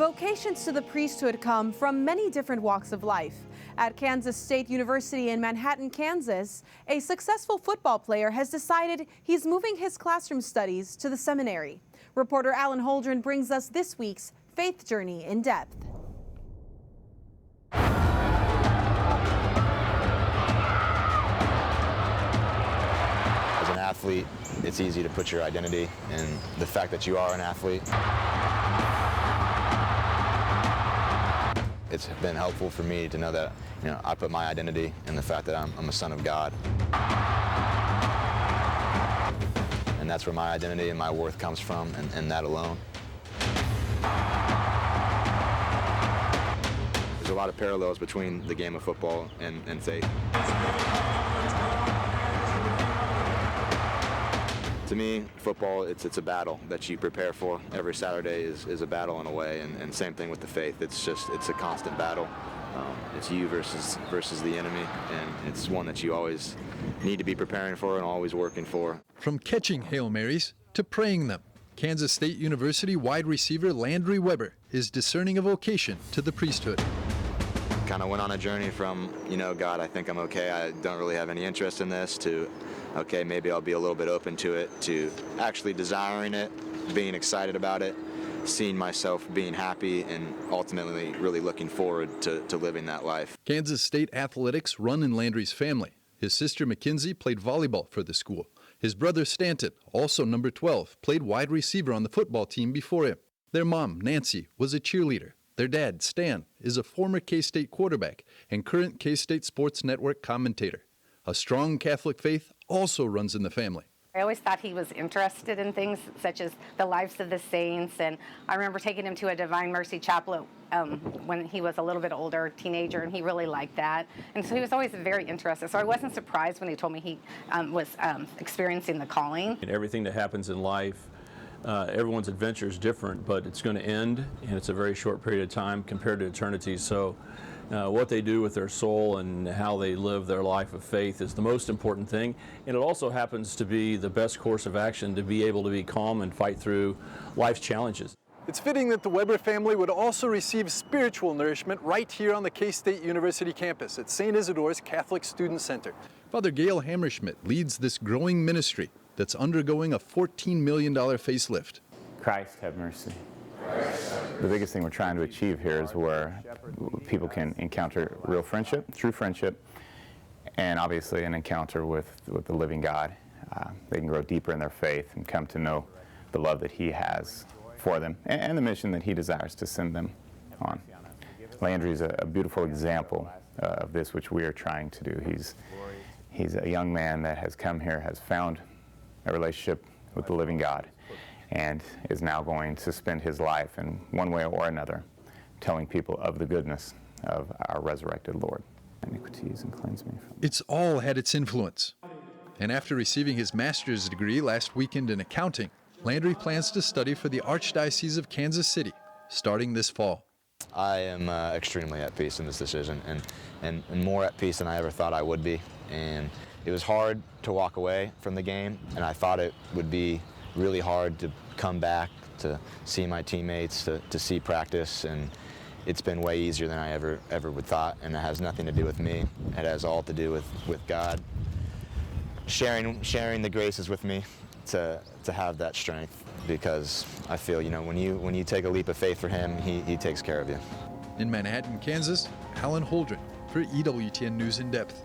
Vocations to the priesthood come from many different walks of life. At Kansas State University in Manhattan, Kansas, a successful football player has decided he's moving his classroom studies to the seminary. Reporter Alan Holdren brings us this week's Faith Journey in Depth. As an athlete, it's easy to put your identity in the fact that you are an athlete. It's been helpful for me to know that, I put my identity in the fact that I'm a son of God. And that's where my identity and my worth comes from, and that alone. There's a lot of parallels between the game of football and faith. To me, football, it's a battle that you prepare for. Every Saturday is a battle in a way, and same thing with the faith. It's a constant battle. It's you versus the enemy, and it's one that you always need to be preparing for and always working for. From catching Hail Marys to praying them, Kansas State University wide receiver Landry Weber is discerning a vocation to the priesthood. Kind of went on a journey from, God, I think I'm okay, I don't really have any interest in this, to okay, maybe I'll be a little bit open to it, to actually desiring it, being excited about it, seeing myself being happy, and ultimately really looking forward to living that life. Kansas State athletics run in Landry's family. His sister Mackenzie played volleyball for the school. His brother Stanton, also number 12, played wide receiver on the football team before him. Their mom, Nancy, was a cheerleader. Their dad, Stan, is a former K-State quarterback and current K-State Sports Network commentator. A strong Catholic faith also runs in the family. I always thought he was interested in things such as the lives of the saints, and I remember taking him to a Divine Mercy Chapel when he was a little bit older, teenager, and he really liked that. And so he was always very interested. So I wasn't surprised when he told me he was experiencing the calling. And everything that happens in life, everyone's adventure is different, but it's going to end, and it's a very short period of time compared to eternity. So what they do with their soul and how they live their life of faith is the most important thing. And it also happens to be the best course of action to be able to be calm and fight through life's challenges. It's fitting that the Weber family would also receive spiritual nourishment right here on the K-State University campus at St. Isidore's Catholic Student Center. Father Gail Hammerschmidt leads this growing ministry that's undergoing a $14 million facelift. Christ have mercy. The biggest thing we're trying to achieve here is where people can encounter real friendship, true friendship, and obviously an encounter with the living God. They can grow deeper in their faith and come to know the love that He has for them and the mission that He desires to send them on. Landry is a beautiful example of this, which we are trying to do. He's a young man that has come here, has found a relationship with the living God, and is now going to spend his life in one way or another telling people of the goodness of our resurrected Lord. Iniquities and cleanse me from... It's all had its influence. And after receiving his master's degree last weekend in accounting, Landry plans to study for the Archdiocese of Kansas City, starting this fall. I am extremely at peace in this decision, and more at peace than I ever thought I would be. And it was hard to walk away from the game, and I thought it would be really hard to come back, to see my teammates, to see practice, and it's been way easier than I ever would thought, and it has nothing to do with me. It has all to do with God sharing the graces with me to have that strength, because I feel, when you take a leap of faith for Him, He takes care of you. In Manhattan, Kansas, Alan Holdren for EWTN News In Depth.